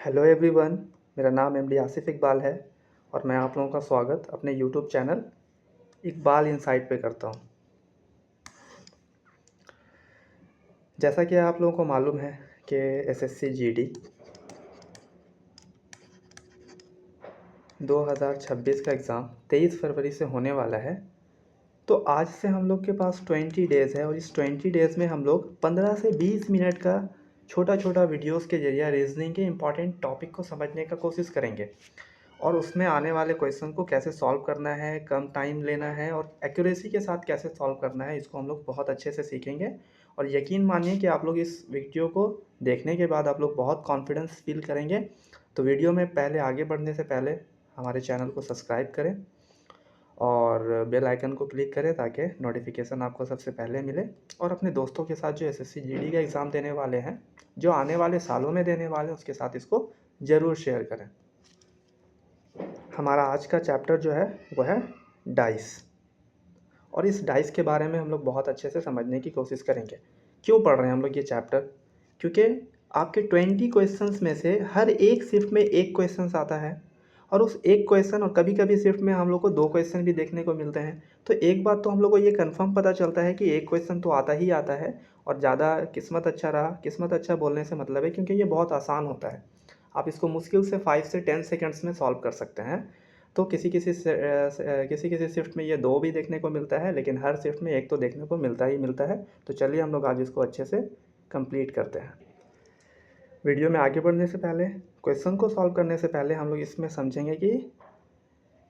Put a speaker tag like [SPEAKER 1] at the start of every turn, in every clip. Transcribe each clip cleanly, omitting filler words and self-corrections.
[SPEAKER 1] Hello everyone. मेरा नाम MD Asif Iqbal है और मैं आप लोगों का स्वागत अपने यूट्यूब चैनल इकबाल इनसाइट पे करता हूँ। जैसा कि आप लोगों को मालूम है कि एसएससी जीडी 2026 का एग्ज़ाम 23 फरवरी से होने वाला है। तो आज से हम लोग के पास 20 डेज़ है और इस 20 डेज़ में हम लोग 15 से 20 मिनट का छोटा छोटा वीडियोस के जरिए रीजनिंग के इम्पॉर्टेंट टॉपिक को समझने का कोशिश करेंगे और उसमें आने वाले क्वेश्चन को कैसे सॉल्व करना है, कम टाइम लेना है और एक्यूरेसी के साथ कैसे सॉल्व करना है, इसको हम लोग बहुत अच्छे से सीखेंगे। और यकीन मानिए कि आप लोग इस वीडियो को देखने के बाद आप लोग बहुत कॉन्फिडेंस फील करेंगे। तो वीडियो में पहले आगे बढ़ने से पहले हमारे चैनल को सब्सक्राइब करें और बेल आइकन को क्लिक करें ताकि नोटिफिकेशन आपको सबसे पहले मिले। और अपने दोस्तों के साथ जो एसएससी जीडी का एग्ज़ाम देने वाले हैं, जो आने वाले सालों में देने वाले हैं, उसके साथ इसको ज़रूर शेयर करें। हमारा आज का चैप्टर जो है वो है डाइस और इस डाइस के बारे में हम लोग बहुत अच्छे से समझने की कोशिश करेंगे। क्यों पढ़ रहे हैं हम लोग ये चैप्टर? क्योंकि आपके 20 क्वेश्चंस में से हर एक शिफ्ट में एक क्वेश्चन आता है और उस एक क्वेश्चन और कभी कभी शिफ्ट में हम लोग को 2 क्वेश्चन भी देखने को मिलते हैं। तो एक बात तो हम लोग को ये कंफर्म पता चलता है कि एक क्वेश्चन तो आता ही आता है और ज़्यादा किस्मत अच्छा रहा। किस्मत अच्छा बोलने से मतलब है क्योंकि ये बहुत आसान होता है, आप इसको मुश्किल से 5 से 10 सेकंड्स में सॉल्व कर सकते हैं। तो किसी किसी शिफ्ट में ये 2 भी देखने को मिलता है, लेकिन हर शिफ्ट में एक तो देखने को मिलता ही मिलता है। तो चलिए हम लोग आज इसको अच्छे से कंप्लीट करते हैं। वीडियो में आगे बढ़ने से पहले, क्वेश्चन को सॉल्व करने से पहले हम लोग इसमें समझेंगे कि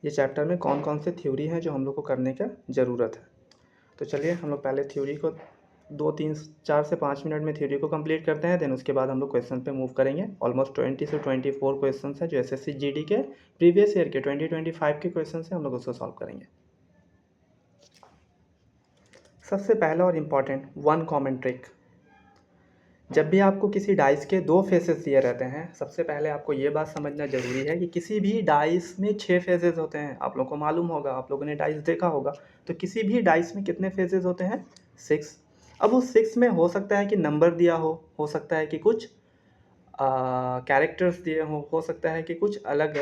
[SPEAKER 1] ये चैप्टर में कौन कौन से थ्योरी हैं जो हम लोग को करने का ज़रूरत है। तो चलिए हम लोग पहले थ्योरी को 4 से 5 मिनट में थ्योरी को कंप्लीट करते हैं। देन उसके बाद हम लोग क्वेश्चन पे मूव करेंगे। ऑलमोस्ट 20 से 24 क्वेश्चन हैं जो एसएससी जीडी के प्रीवियस ईयर के 2025 के क्वेश्चन हैं, हम लोग उसको सॉल्व करेंगे। सबसे पहला और इम्पॉर्टेंट वन कॉमन ट्रिक, जब भी आपको किसी डाइस के 2 फेसेस दिए रहते हैं, सबसे पहले आपको ये बात समझना ज़रूरी है कि किसी भी डाइस में 6 फेजेस होते हैं। आप लोगों को मालूम होगा, आप लोगों ने डाइस देखा होगा। तो किसी भी डाइस में कितने फेजेस होते हैं? 6। अब उस 6 में हो सकता है कि नंबर दिया हो सकता है कि कुछ कैरेक्टर्स दिए हों, हो सकता है कि कुछ अलग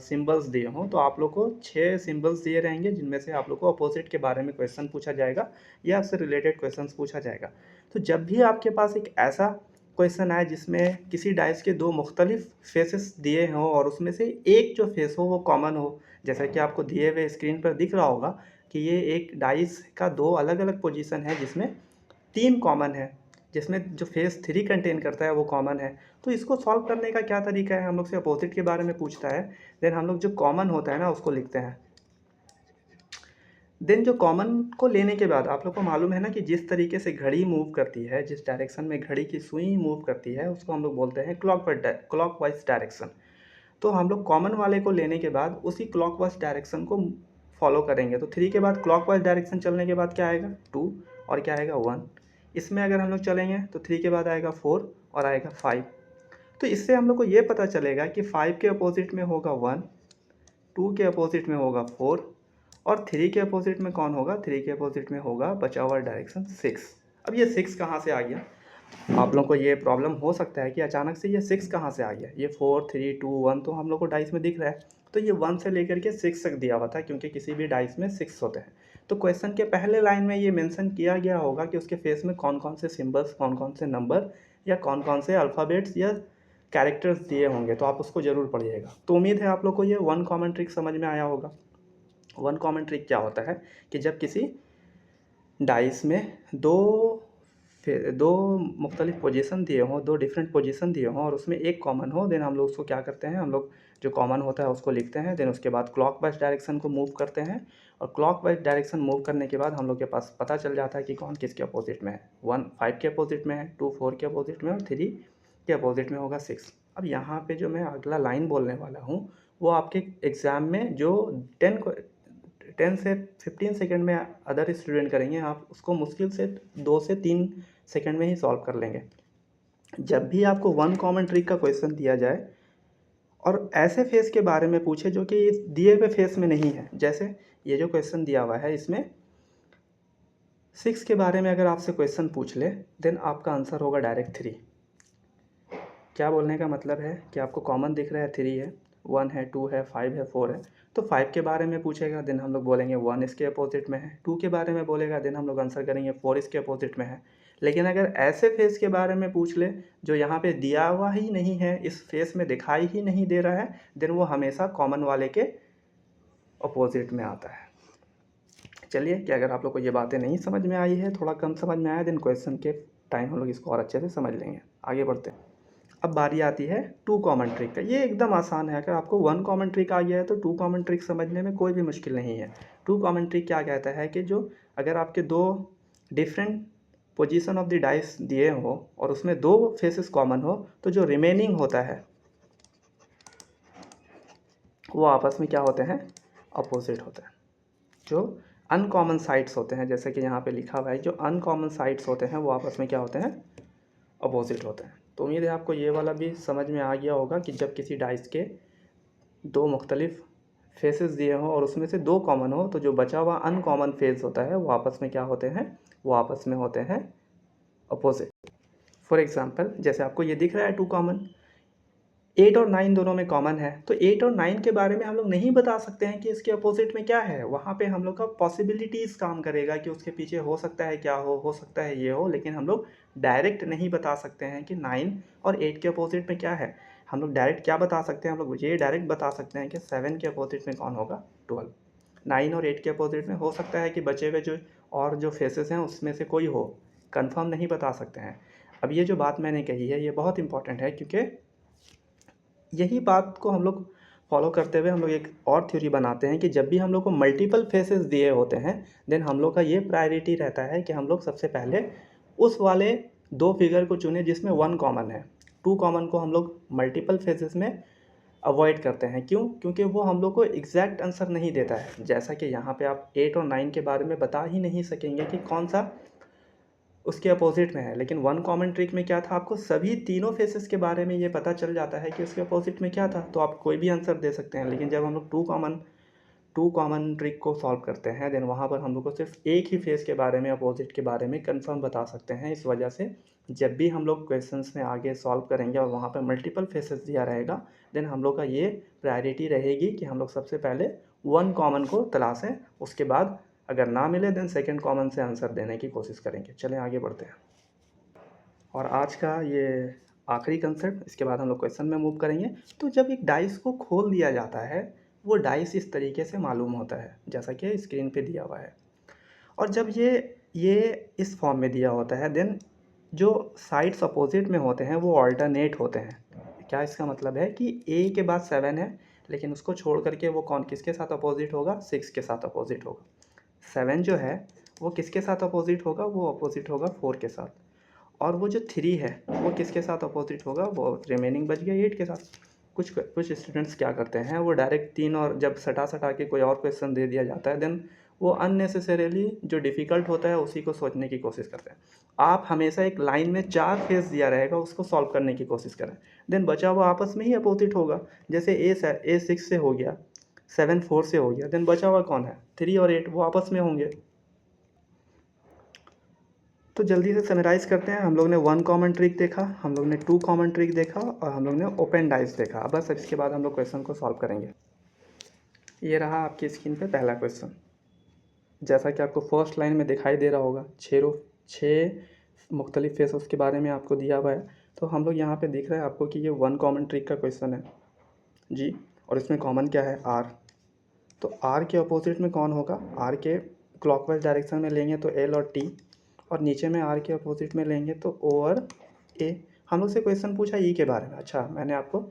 [SPEAKER 1] सिंबल्स दिए हों। तो आप लोग को 6 सिंबल्स दिए रहेंगे जिनमें से आप लोग को अपोजिट के बारे में क्वेश्चन पूछा जाएगा या उससे रिलेटेड क्वेश्चन पूछा जाएगा। तो जब भी आपके पास एक ऐसा क्वेश्चन आए जिसमें किसी डाइस के 2 मुख्तलिफ फेसेस दिए हों और उसमें से एक जो फेस हो वो कॉमन हो, जैसा कि आपको दिए हुए स्क्रीन पर दिख रहा होगा कि ये एक डाइस का 2 अलग अलग पोजीशन है जिसमें 3 कॉमन है, जिसमें जो फेस 3 कंटेन करता है वो कॉमन है। तो इसको सॉल्व करने का क्या तरीका है? हम लोग से अपोजिट के बारे में पूछता है, देन हम लोग जो कॉमन होता है ना उसको लिखते हैं। देन जो कॉमन को लेने के बाद आप लोग को मालूम है ना कि जिस तरीके से घड़ी मूव करती है, जिस डायरेक्शन में घड़ी की सुई मूव करती है, उसको हम लोग बोलते हैं क्लॉकवाइज डायरेक्शन। तो हम लोग कॉमन वाले को लेने के बाद उसी क्लॉकवाइज डायरेक्शन को फॉलो करेंगे। तो 3 के बाद क्लॉकवाइज डायरेक्शन चलने के बाद क्या आएगा? 2 और क्या आएगा? 1। इसमें अगर हम लोग चलेंगे तो 3 के बाद आएगा 4 और आएगा 5। तो इससे हम लोग को ये पता चलेगा कि 5 के अपोजिट में होगा 1, 2 के अपोजिट में होगा 4 और 3 के अपोजिट में कौन होगा? 3 के अपोजिट में होगा बचा हुआ डायरेक्शन 6। अब ये 6 कहाँ से आ गया? आप लोग को ये प्रॉब्लम हो सकता है कि अचानक से ये 6 कहाँ से आ गया? ये 4 3 2 1 तो हम लोग को डाइस में दिख रहा है। तो ये 1 से लेकर के 6 तक दिया हुआ था क्योंकि किसी भी डाइस में 6 होते हैं। तो क्वेश्चन के पहले लाइन में ये मेंशन किया गया होगा कि उसके फेस में कौन कौन से सिंबल्स, कौन कौन से नंबर या कौन कौन से अल्फ़ाबेट्स या कैरेक्टर्स दिए होंगे। तो आप उसको ज़रूर पढ़िएगा। तो उम्मीद है आप लोग को ये वन कॉमन ट्रिक समझ में आया होगा। वन कॉमन ट्रिक क्या होता है कि जब किसी डाइस में दो मुख्तलिफ पोजीशन दिए हों, 2 डिफरेंट पोजीशन दिए हों और उसमें एक कॉमन हो, देन हम लोग उसको क्या करते हैं? हम लोग जो कॉमन होता है उसको लिखते हैं। देन उसके बाद क्लॉकवाइज डायरेक्शन को मूव करते हैं और क्लॉकवाइज डायरेक्शन मूव करने के बाद हम लोग के पास पता चल जाता है कि कौन किसके अपोजिट में है। 1 5 के अपोजिट में है, 2 4 के अपोजिट में और 3 के अपोजिट में होगा 6। अब यहाँ पे जो मैं अगला लाइन बोलने वाला हूँ वो आपके एग्ज़ाम में जो 10 से 15 सेकंड में अदर स्टूडेंट करेंगे, आप उसको मुश्किल से 2 से 3 सेकंड में ही सॉल्व कर लेंगे। जब भी आपको वन कॉमन ट्रिक का क्वेश्चन दिया जाए और ऐसे फेस के बारे में पूछे जो कि इस दिए हुए फेस में नहीं है, जैसे ये जो क्वेश्चन दिया हुआ है इसमें 6 के बारे में अगर आपसे क्वेश्चन पूछ ले, देन आपका आंसर होगा डायरेक्ट 3। क्या बोलने का मतलब है कि आपको कॉमन दिख रहा है 3 है, 1 है, 2 है, 5 है, 4 है, तो 5 के बारे में पूछेगा देन हम लोग बोलेंगे 1 इसके अपोजिट में है। 2 के बारे में बोलेगा देन हम लोग आंसर करेंगे 4 इसके अपोजिट में है। लेकिन अगर ऐसे फेस के बारे में पूछ ले जो यहाँ पे दिया हुआ ही नहीं है, इस फेस में दिखाई ही नहीं दे रहा है, देन वो हमेशा कॉमन वाले के अपोजिट में आता है। चलिए, कि अगर आप लोग को ये बातें नहीं समझ में आई है, थोड़ा कम समझ में आया, देन क्वेश्चन के टाइम हम लोग इसको और अच्छे से समझ लेंगे। आगे बढ़ते हैं। अब बारी आती है 2 कॉमन ट्रिक का। ये एकदम आसान है। अगर आपको 1 कॉमन ट्रिक आ गया है तो 2 कॉमन ट्रिक समझने में कोई भी मुश्किल नहीं है। 2 कॉमन ट्रिक क्या कहता है कि जो अगर आपके 2 different position of the dice दिए हो और उसमें 2 फेसेस कॉमन हो, तो जो रिमेनिंग होता है वो आपस में क्या होते हैं, अपोजिट होते हैं। जो अनकॉमन साइड्स होते हैं, जैसे कि यहाँ पे लिखा हुआ है, जो अनकॉमन साइड्स होते हैं वो आपस में क्या होते हैं, अपोजिट होते हैं। तो उम्मीद है आपको ये वाला भी समझ में आ गया होगा कि जब किसी डाइस के 2 मुख्तलिफ फेसेस दिए हों और उसमें से 2 कॉमन हो, तो जो बचा हुआ अनकॉमन फेस होता है वो आपस में क्या होते हैं, वो आपस में होते हैं अपोजिट। फॉर एग्जांपल, जैसे आपको ये दिख रहा है 2 कॉमन, 8 और 9 दोनों में कॉमन है, तो 8 और 9 के बारे में हम लोग नहीं बता सकते हैं कि इसके अपोजिट में क्या है। वहाँ पे हम लोग का पॉसिबिलिटीज़ काम करेगा कि उसके पीछे हो सकता है क्या हो सकता है ये हो, लेकिन हम लोग डायरेक्ट नहीं बता सकते हैं कि 9 और 8 के अपोजिट में क्या है। हम लोग डायरेक्ट क्या बता सकते हैं, हम लोग ये डायरेक्ट बता सकते हैं कि 7 के अपोजिट में कौन होगा, 12। 9 और 8 के अपोजिट में हो सकता है कि बचे हुए जो और जो फेसेस हैं उसमें से कोई हो, कन्फर्म नहीं बता सकते हैं। अब ये जो बात मैंने कही है ये बहुत इंपॉर्टेंट है, क्योंकि यही बात को हम लोग फॉलो करते हुए हम लोग एक और थ्योरी बनाते हैं कि जब भी हम लोग को मल्टीपल फेसेस दिए होते हैं, देन हम लोग का ये प्रायोरिटी रहता है कि हम लोग सबसे पहले उस वाले 2 फिगर को चुने जिसमें 1 कॉमन है। 2 कॉमन को हम लोग मल्टीपल फेसेस में अवॉइड करते हैं। क्यों? क्योंकि वो हम लोग को एग्जैक्ट आंसर नहीं देता है। जैसा कि यहाँ पे आप 8 और 9 के बारे में बता ही नहीं सकेंगे कि कौन सा उसके अपोजिट में है, लेकिन 1 कॉमन ट्रिक में क्या था, आपको सभी तीनों फेसेस के बारे में ये पता चल जाता है कि उसके अपोजिट में क्या था, तो आप कोई भी आंसर दे सकते हैं। लेकिन जब हम लोग टू कॉमन ट्रिक को सॉल्व करते हैं, देन वहाँ पर हम लोग को सिर्फ एक ही फेस के बारे में, अपोजिट के बारे में कंफर्म बता सकते हैं। इस वजह से जब भी हम लोग क्वेश्चंस में आगे सॉल्व करेंगे और वहाँ पर मल्टीपल फेसेस दिया रहेगा, देन हम लोग का ये प्रायोरिटी रहेगी कि हम लोग सबसे पहले 1 कॉमन को तलाशें, उसके बाद अगर ना मिले देन सेकंड कॉमन से आंसर देने की कोशिश करेंगे। चलें आगे बढ़ते हैं। और आज का ये आखिरी कंसेप्ट, इसके बाद हम लोग क्वेश्चन में मूव करेंगे। तो जब एक डाइस को खोल दिया जाता है, वो डाइस इस तरीके से मालूम होता है जैसा कि स्क्रीन पे दिया हुआ है। और जब ये इस फॉर्म में दिया होता है, देन जो साइड्स अपोजिट में होते हैं वो ऑल्टरनेट होते हैं। क्या इसका मतलब है कि ए के बाद 7 है, लेकिन उसको छोड़ करके वो कौन किसके साथ अपोजिट होगा, 6 के साथ अपोजिट होगा। 7 जो है वो किसके साथ अपोजिट होगा, वो अपोजिट होगा 4 के साथ। और वो जो 3 है वो किसके साथ अपोजिट होगा, वो रिमेनिंग बच गया 8 के साथ। कुछ स्टूडेंट्स क्या करते हैं, वो डायरेक्ट 3 और जब सटा के कोई और क्वेश्चन दे दिया जाता है, देन वो अननेसेसरीली जो डिफ़िकल्ट होता है उसी को सोचने की कोशिश करते हैं। आप हमेशा एक लाइन में 4 फेस दिया रहेगा, उसको सॉल्व करने की कोशिश करें, देन बचा हुआ आपस में ही अपोजिट होगा। जैसे ए 6 से हो गया, 7 4 से हो गया, देन बचा हुआ कौन है, 3 और 8, वो आपस में होंगे। तो जल्दी से समराइज़ करते हैं। हम लोग ने 1 कॉमन ट्रिक देखा, हम लोग ने 2 कॉमन ट्रिक देखा और हम लोग ने ओपन डाइस देखा। बस इसके बाद हम लोग क्वेश्चन को सॉल्व करेंगे। ये रहा आपकी स्क्रीन पे पहला क्वेश्चन। जैसा कि आपको फर्स्ट लाइन में दिखाई दे रहा होगा, 6 मुख्तलिफ फेसेस के बारे में आपको दिया हुआ है। तो हम लोग यहाँ पे दिख रहा है आपको कि ये 1 कॉमन ट्रिक का क्वेश्चन है जी। और इसमें कॉमन क्या है, आर। तो आर के अपोजिट में कौन होगा, आर के क्लॉकवाइज डायरेक्शन में लेंगे तो एल और टी, और नीचे में आर के अपोजिट में लेंगे तो ओ और ए। हम लोग से क्वेश्चन पूछा ई के बारे में। अच्छा, मैंने आपको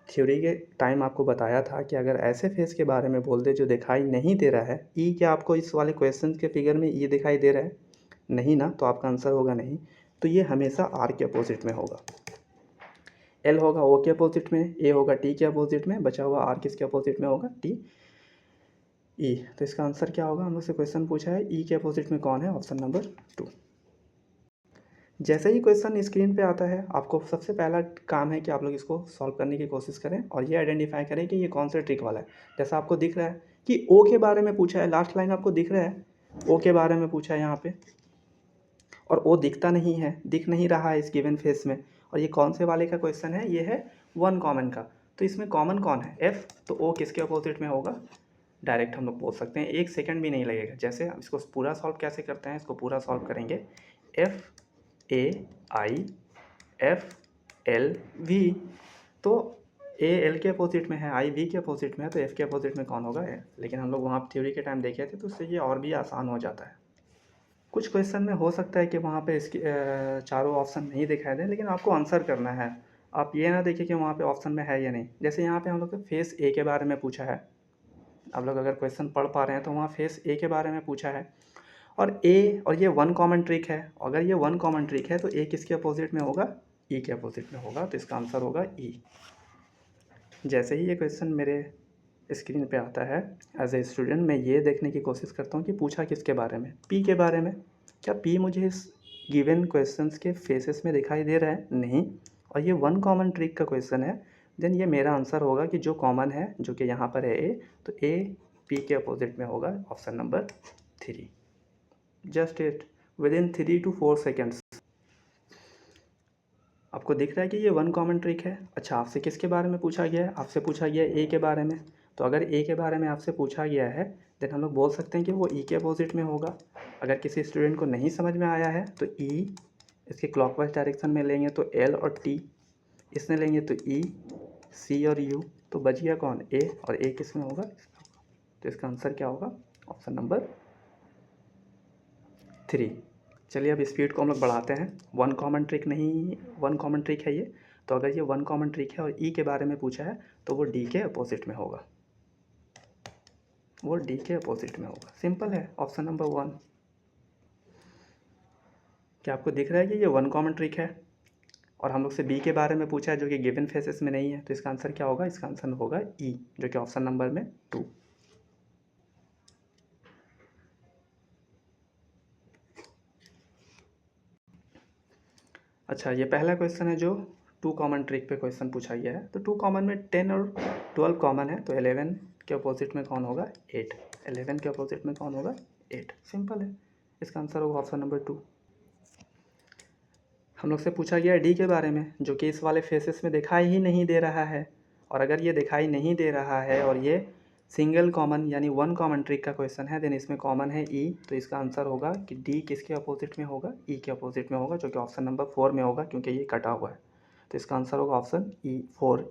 [SPEAKER 1] थ्योरी के टाइम आपको बताया था कि अगर ऐसे फेस के बारे में बोल दे जो दिखाई नहीं दे रहा है, ई क्या आपको इस वाले क्वेश्चन के फिगर में ई दिखाई दे रहा है, नहीं ना, तो आपका आंसर होगा नहीं। तो ये हमेशा आर के अपोजिट में होगा। एल होगा ओ के अपोजिट में, ए होगा टी के अपोजिट में, बचा हुआ आर किसके अपोजिट में होगा, टी ई। तो इसका आंसर क्या होगा, हम लोग से क्वेश्चन पूछा है ई के अपोजिट में कौन है, ऑप्शन नंबर 2। जैसे ही क्वेश्चन स्क्रीन पे आता है, आपको सबसे पहला काम है कि आप लोग इसको सॉल्व करने की कोशिश करें और ये आइडेंटिफाई करें कि ये कौन सा ट्रिक वाला है। जैसा आपको दिख रहा है कि ओ के बारे में पूछा है, लास्ट लाइन आपको दिख रहा है ओ के बारे में पूछा है यहाँ पे, और ओ दिखता नहीं है, दिख नहीं रहा है इस गिवन फेस में। और ये कौन से वाले का क्वेश्चन है, ये है 1 कॉमन का। तो इसमें कॉमन कौन है, F, तो O किसके अपोजिट में होगा, डायरेक्ट हम लोग बोल सकते हैं, 1 सेकंड भी नहीं लगेगा। जैसे इसको पूरा सॉल्व कैसे करते हैं, इसको पूरा सॉल्व करेंगे, FAIFLV, तो A L के अपोजिट में है, I V के अपोजिट में है, तो F के अपोजिट में कौन होगा, F। लेकिन हम लोग वहाँ थ्योरी के टाइम देखे थे, तो उससे ये और भी आसान हो जाता है। कुछ क्वेश्चन में हो सकता है कि वहाँ पे इसकी चारों ऑप्शन नहीं दिखाई दें, लेकिन आपको आंसर करना है। आप ये ना देखिए कि वहाँ पे ऑप्शन में है या नहीं। जैसे यहाँ पे हम लोग फेस ए के बारे में पूछा है, आप लोग अगर क्वेश्चन पढ़ पा रहे हैं तो वहाँ फेस ए के बारे में पूछा है, और ए और ये 1 कॉमन ट्रिक है। अगर ये 1 कॉमन ट्रिक है तो ए किसके अपोजिट में होगा, ई के अपोजिट में होगा, तो इसका आंसर होगा ई। जैसे ही ये क्वेश्चन मेरे स्क्रीन पे आता है, एज ए स्टूडेंट मैं ये देखने की कोशिश करता हूँ कि पूछा किसके बारे में, पी के बारे में। क्या पी मुझे इस गिवन क्वेश्चंस के फेसेस में दिखाई दे रहा है, नहीं, और ये 1 कॉमन ट्रिक का क्वेश्चन है, देन ये मेरा आंसर होगा कि जो कॉमन है, जो कि यहाँ पर है ए, तो ए पी के अपोजिट में होगा, option number 3। Just it, with in 3 to 4 seconds आपको दिख रहा है कि ये 1 कॉमन ट्रिक है। अच्छा, आपसे किसके बारे में पूछा गया है, आपसे पूछा गया है ए के बारे में। तो अगर ए के बारे में आपसे पूछा गया है, देन हम लोग बोल सकते हैं कि वो ई के अपोजिट में होगा। अगर किसी स्टूडेंट को नहीं समझ में आया है तो ई इसके क्लॉकवाइज डायरेक्शन में लेंगे तो एल और टी, इसमें लेंगे तो ई, सी और यू, तो बच गया कौन, ए, और ए किस में होगा, तो इसका आंसर क्या होगा, ऑप्शन नंबर 3। चलिए अब स्पीड को हम लोग बढ़ाते हैं। 1 कॉमन ट्रिक नहीं, 1 कॉमन ट्रिक है ये, तो अगर ये 1 कॉमन ट्रिक है और ई के बारे में पूछा है तो वो डी के अपोजिट में होगा, वो डी के अपोजिट में होगा। सिंपल है, ऑप्शन नंबर 1। क्या आपको दिख रहा है कि ये 1 कॉमन ट्रिक है, और हम लोग से बी के बारे में पूछा है जो कि गिवन फेसेस में नहीं है, तो इसका आंसर क्या होगा, इसका आंसर होगा ई, जो कि ऑप्शन नंबर में 2। अच्छा, ये पहला क्वेश्चन है जो 2 कॉमन ट्रिक पे क्वेश्चन पूछा गया है। तो 2 कॉमन में 10 और 12 कॉमन है, तो 11 के अपोजिट में कौन होगा, 8। 11 के अपोजिट में कौन होगा, 8। सिंपल है, इसका आंसर होगा ऑप्शन नंबर 2। हम लोग से पूछा गया है डी के बारे में, जो कि इस वाले फेसेस में दिखाई ही नहीं दे रहा है, और अगर ये दिखाई नहीं दे रहा है और ये सिंगल कॉमन यानी 1 कॉमन ट्रिक का क्वेश्चन है, देन इसमें कॉमन है ई, तो इसका आंसर होगा कि डी किसके अपोजिट में होगा, ई के अपोजिट में होगा, जो कि ऑप्शन नंबर 4 में होगा, क्योंकि ये कटा हुआ है, तो इसका आंसर होगा ऑप्शन ई 4।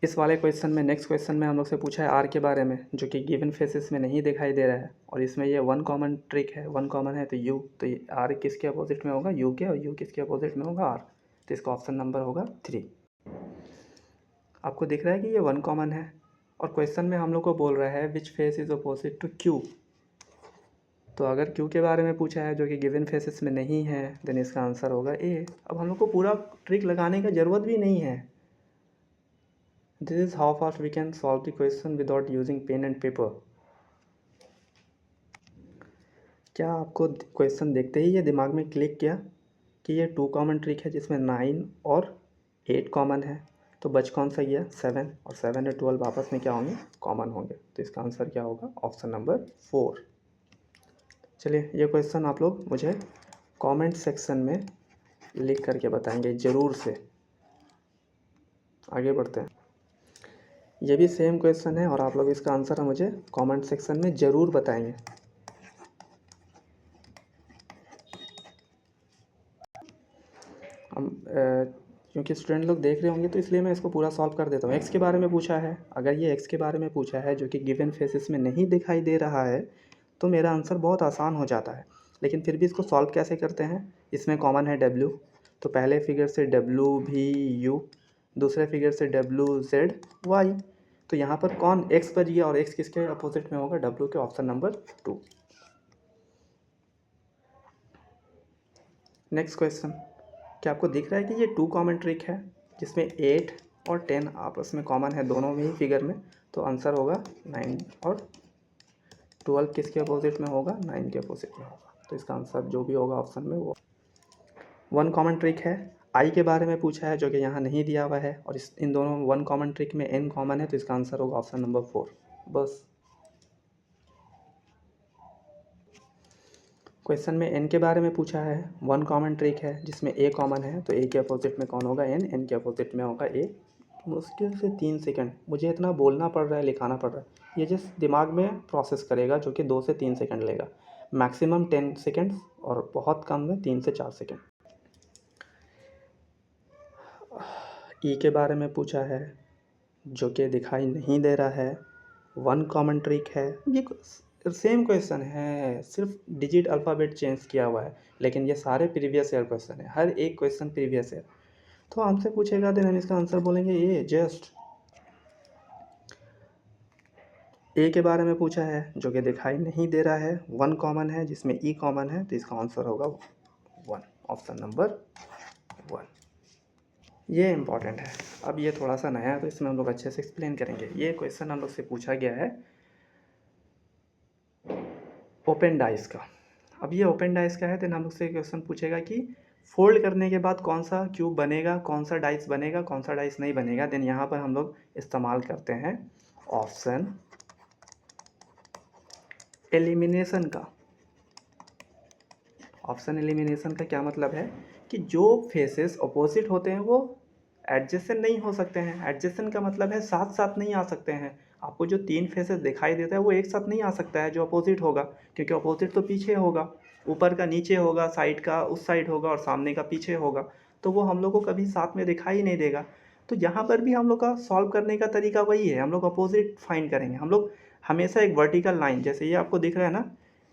[SPEAKER 1] इस वाले क्वेश्चन में, नेक्स्ट क्वेश्चन में हम लोग से पूछा है आर के बारे में, जो कि गिवन फेसेस में नहीं दिखाई दे रहा है, और इसमें ये 1 कॉमन ट्रिक है, 1 कॉमन है, तो यू, तो ये आर किसके अपोजिट में होगा, यू के, और यू किसके अपोजिट में होगा, आर, तो इसका ऑप्शन नंबर होगा 3। आपको दिख रहा है कि ये 1 कॉमन है, और क्वेश्चन में हम लोग को बोल रहा है which face is opposite to Q, तो अगर क्यू के बारे में पूछा है जो कि गिवन फेसेस में नहीं है, देन इसका आंसर होगा ए। अब हम लोग को पूरा ट्रिक लगाने की ज़रूरत भी नहीं है। This is how fast we can solve the question without using pen and paper. क्या आपको क्वेश्चन देखते ही ये दिमाग में क्लिक किया कि ये 2 कॉमन ट्रिक है जिसमें 9 और 8 कॉमन है, तो बच कौन सा गया, 7, और 7 और 12 आपस में क्या होंगे, कॉमन होंगे, तो इसका आंसर क्या होगा, ऑप्शन नंबर 4। चलिए ये क्वेश्चन आप लोग मुझे कमेंट सेक्शन में लिख करके बताएंगे ज़रूर से। आगे बढ़ते हैं, ये भी सेम क्वेश्चन है और आप लोग इसका आंसर मुझे कमेंट सेक्शन में ज़रूर बताएंगे। हम क्योंकि स्टूडेंट लोग देख रहे होंगे तो इसलिए मैं इसको पूरा सॉल्व कर देता हूँ। एक्स के बारे में पूछा है, अगर ये एक्स के बारे में पूछा है जो कि गिवन फेसेस में नहीं दिखाई दे रहा है, तो मेरा आंसर बहुत आसान हो जाता है। लेकिन फिर भी इसको सॉल्व कैसे करते हैं, इसमें कॉमन है डब्ल्यू, तो पहले फिगर से डब्ल्यू भी यू, दूसरे फिगर से डब्ल्यू जेड वाई, तो यहाँ पर कौन एक्स बच गया, और एक्स किसके अपोजिट में होगा, डब्ल्यू के, ऑप्शन नंबर 2। नेक्स्ट क्वेश्चन, क्या आपको दिख रहा है कि ये 2 कॉमन ट्रिक है जिसमें 8 और 10 आपस में कॉमन है दोनों में ही फिगर में, तो आंसर होगा 9, और 12 किसके अपोजिट में होगा, 9 के अपोजिट में होगा, तो इसका आंसर जो भी होगा ऑप्शन में वो 1 कॉमन ट्रिक है। आई के बारे में पूछा है जो कि यहाँ नहीं दिया हुआ है, और इन दोनों 1 कॉमन ट्रिक में n कॉमन है, तो इसका आंसर होगा ऑप्शन नंबर 4। बस क्वेश्चन में एन के बारे में पूछा है। वन कॉमन ट्रिक है जिसमें ए कॉमन है, तो ए के अपोजिट में कौन होगा? एन। एन के अपोजिट में होगा ए। मुश्किल से 3 सेकंड, मुझे इतना बोलना पड़ रहा है, लिखाना पड़ रहा है, ये जिस दिमाग में प्रोसेस करेगा, जो कि 2 से 3 सेकंड लेगा। मैक्सिमम 10 सेकंड्स और बहुत कम में 3 से 4 सेकंड। ई के बारे में पूछा है, जो कि दिखाई नहीं दे रहा है। वन कॉमन ट्रिक है, ये सेम क्वेश्चन है, सिर्फ डिजिट अल्फ़ाबेट चेंज किया हुआ है, लेकिन ये सारे प्रीवियस ईयर क्वेश्चन है, हर एक क्वेश्चन प्रीवियस ईयर। तो हमसे पूछेगा देन हम इसका आंसर बोलेंगे ए। जस्ट ए के बारे में पूछा है, जो कि दिखाई नहीं दे रहा है, वन कॉमन है जिसमें ई कॉमन है, तो इसका आंसर होगा 1, ऑप्शन नंबर 1। ये इम्पॉर्टेंट है। अब ये थोड़ा सा नया है, तो इसमें हम लोग अच्छे से एक्सप्लेन करेंगे। ये क्वेश्चन हम लोग से पूछा गया है ओपन डाइस का। अब ये ओपन डाइस का है, देन हम लोग से क्वेश्चन पूछेगा कि फोल्ड करने के बाद कौन सा क्यूब बनेगा, कौन सा डाइस बनेगा, कौन सा डाइस नहीं बनेगा। देन यहाँ पर हम लोग इस्तेमाल करते हैं ऑप्शन एलिमिनेशन का। ऑप्शन एलिमिनेशन का क्या मतलब है कि जो फेसेस अपोजिट होते हैं वो एडजेसेंट नहीं हो सकते हैं। एडजेसेंट का मतलब है साथ साथ नहीं आ सकते हैं। आपको जो 3 फेसेस दिखाई देता है वो एक साथ नहीं आ सकता है जो अपोजिट होगा, क्योंकि अपोजिट तो पीछे होगा, ऊपर का नीचे होगा, साइड का उस साइड होगा और सामने का पीछे होगा, तो वो हम लोग को कभी साथ में दिखाई नहीं देगा। तो यहाँ पर भी हम लोग का सॉल्व करने का तरीका वही है, हम लोग अपोजिट फाइंड करेंगे। हम लोग हमेशा एक वर्टिकल लाइन, जैसे ये आपको दिख रहा है ना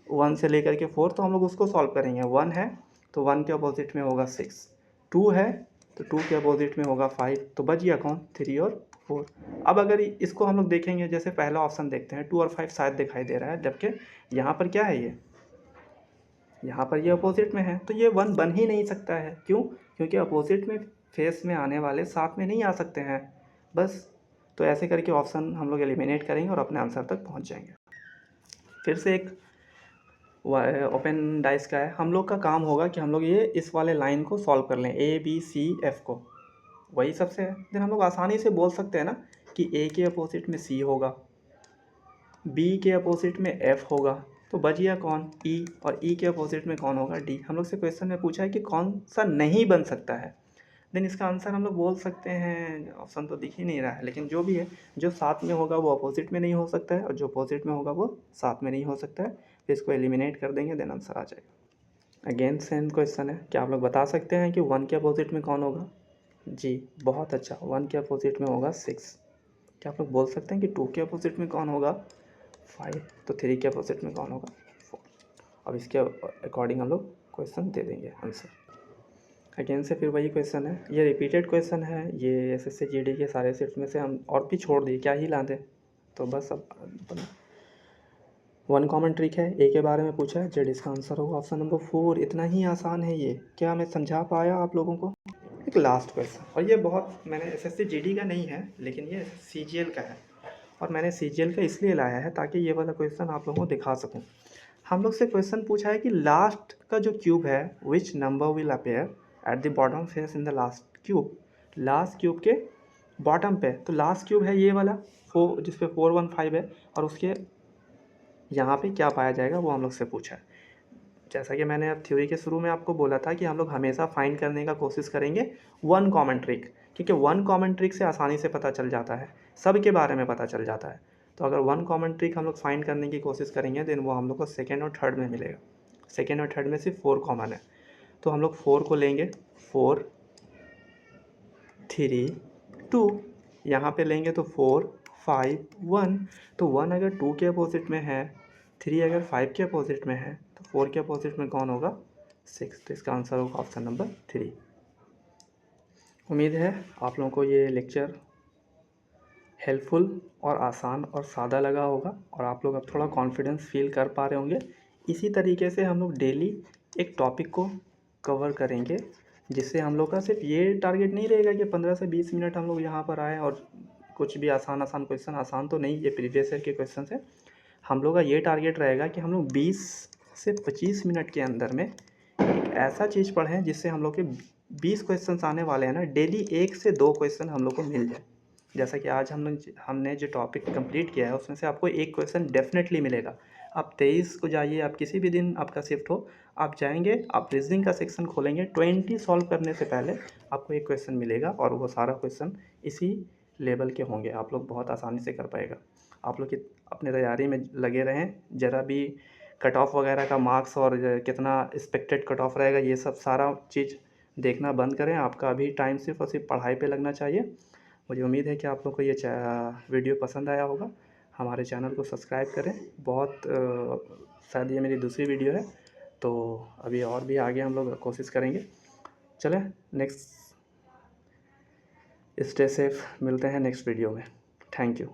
[SPEAKER 1] 1 से लेकर के 4, तो हम लोग उसको सॉल्व करेंगे। 1 है तो 1 के अपोजिट में होगा 6, 2 है तो 2 के अपोजिट में होगा 5, तो बच गया कौन? 3 और 4। अब अगर इसको हम लोग देखेंगे, जैसे पहला ऑप्शन देखते हैं, 2 और 5 शायद दिखाई दे रहा है, जबकि यहाँ पर क्या है, ये यहाँ पर ये अपोजिट में है, तो ये 1 बन ही नहीं सकता है। क्यों? क्योंकि अपोजिट में फेस में आने वाले साथ में नहीं आ सकते हैं बस। तो ऐसे करके ऑप्शन हम लोग एलिमिनेट करेंगे और अपने आंसर तक पहुँच जाएंगे। फिर से एक ओपन डाइस का है, हम लोग का काम होगा कि हम लोग ये इस वाले लाइन को सॉल्व कर लें, ए बी सी एफ को, वही सबसे है। देन हम लोग आसानी से बोल सकते हैं ना कि ए के अपोजिट में सी होगा, बी के अपोजिट में एफ होगा, तो बच गया कौन? ई, और ई के अपोजिट में कौन होगा? डी। हम लोग से क्वेश्चन में पूछा है कि कौन सा नहीं बन सकता है, देन इसका आंसर हम लोग बोल सकते हैं, ऑप्शन तो दिख ही नहीं रहा है, लेकिन जो भी है, जो साथ में होगा वो अपोजिट में नहीं हो सकता है, और जो अपोजिट में होगा वो साथ में नहीं हो सकता है। फिर इसको एलिमिनेट कर देंगे, देन आंसर आ जाएगा। अगेन सेम क्वेश्चन है, क्या आप लोग बता सकते हैं कि 1 के अपोजिट में कौन होगा? जी बहुत अच्छा, 1 के अपोजिट में होगा 6। क्या आप लोग बोल सकते हैं कि 2 के अपोजिट में कौन होगा? 5, तो 3 के अपोजिट में कौन होगा? 4। अब इसके अकॉर्डिंग हम लोग क्वेश्चन दे देंगे आंसर। अगेन से फिर वही क्वेश्चन है, ये रिपीटेड क्वेश्चन है, ये एसएससी जीडी के सारे सेट्स में से हम और भी छोड़ दिए, क्या ही ला दें, तो बस अब वन कॉमन ट्रिक है। ए के बारे में पूछा है, जेड इसका आंसर होगा ऑप्शन नंबर 4। इतना ही आसान है ये, क्या मैं समझा पाया आप लोगों को? एक लास्ट क्वेश्चन, और ये बहुत, मैंने एसएससी जीडी का नहीं है, लेकिन ये सीजीएल का है, और मैंने सीजीएल का इसलिए लाया है ताकि ये वाला क्वेश्चन आप लोगों को दिखा सकूँ। हम लोग से क्वेश्चन पूछा है कि लास्ट का जो क्यूब है, which number will appear at the bottom face in the last cube. Last cube के बॉटम पे, तो लास्ट क्यूब है ये वाला 4, जिस पे 4 1 5 है, और उसके यहाँ पे क्या पाया जाएगा वो हम लोग से पूछा है। जैसा कि मैंने अब थ्योरी के शुरू में आपको बोला था कि हम लोग हमेशा फाइंड करने का कोशिश करेंगे वन कॉमन ट्रिक, क्योंकि वन कॉमन ट्रिक से आसानी से पता चल जाता है, सब के बारे में पता चल जाता है। तो अगर वन कॉमन ट्रिक हम लोग फाइंड करने की कोशिश करेंगे, देन वो हम लोग को सेकेंड और थर्ड में मिलेगा। सेकेंड और थर्ड में सिर्फ 4 कॉमन है, तो हम लोग 4 को लेंगे, 4 3 2, यहाँ पे लेंगे तो 4 5 1, तो 1 अगर 2 के अपोजिट में है, 3 अगर 5 के अपोजिट में है, तो 4 के अपोजिट में कौन होगा? 6, तो इसका आंसर होगा ऑप्शन नंबर 3। उम्मीद है आप लोगों को ये लेक्चर हेल्पफुल और आसान और सादा लगा होगा, और आप लोग अब थोड़ा कॉन्फिडेंस फील कर पा रहे होंगे। इसी तरीके से हम लोग डेली एक टॉपिक को कवर करेंगे, जिससे हम लोग का सिर्फ ये टारगेट नहीं रहेगा कि 15 से 20 मिनट हम लोग यहाँ पर आएँ और कुछ भी आसान क्वेश्चन, आसान तो नहीं, ये प्रीवियस ईयर के क्वेश्चन है। हम लोग का ये टारगेट रहेगा कि हम लोग 20 से 25 मिनट के अंदर में एक ऐसा चीज़ पढ़ें जिससे हम लोग के 20 क्वेश्चन आने वाले हैं ना, डेली 1 से 2 क्वेश्चन हम लोग को मिल जाए। जैसा कि आज हमने जो टॉपिक कंप्लीट किया है उसमें से आपको एक क्वेश्चन डेफिनेटली मिलेगा। आप 23 को जाइए, आप किसी भी दिन आपका शिफ्ट हो, आप जाएंगे, आप रीजनिंग का सेक्शन खोलेंगे, 20 सॉल्व करने से पहले आपको एक क्वेश्चन मिलेगा और वो सारा क्वेश्चन इसी लेवल के होंगे, आप लोग बहुत आसानी से कर पाएगा। आप लोग अपने तैयारी में लगे रहें, ज़रा भी कट ऑफ वगैरह का मार्क्स और कितना एक्सपेक्टेड कट ऑफ रहेगा, ये सब सारा चीज़ देखना बंद करें। आपका अभी टाइम सिर्फ और सिर्फ पढ़ाई पे लगना चाहिए। मुझे उम्मीद है कि आप लोग को ये वीडियो पसंद आया होगा। हमारे चैनल को सब्सक्राइब करें। बहुत शायद ये मेरी दूसरी वीडियो है, तो अभी और भी आगे हम लोग कोशिश करेंगे। चलें, नेक्स्ट, स्टे सेफ, मिलते हैं नेक्स्ट वीडियो में। Thank you.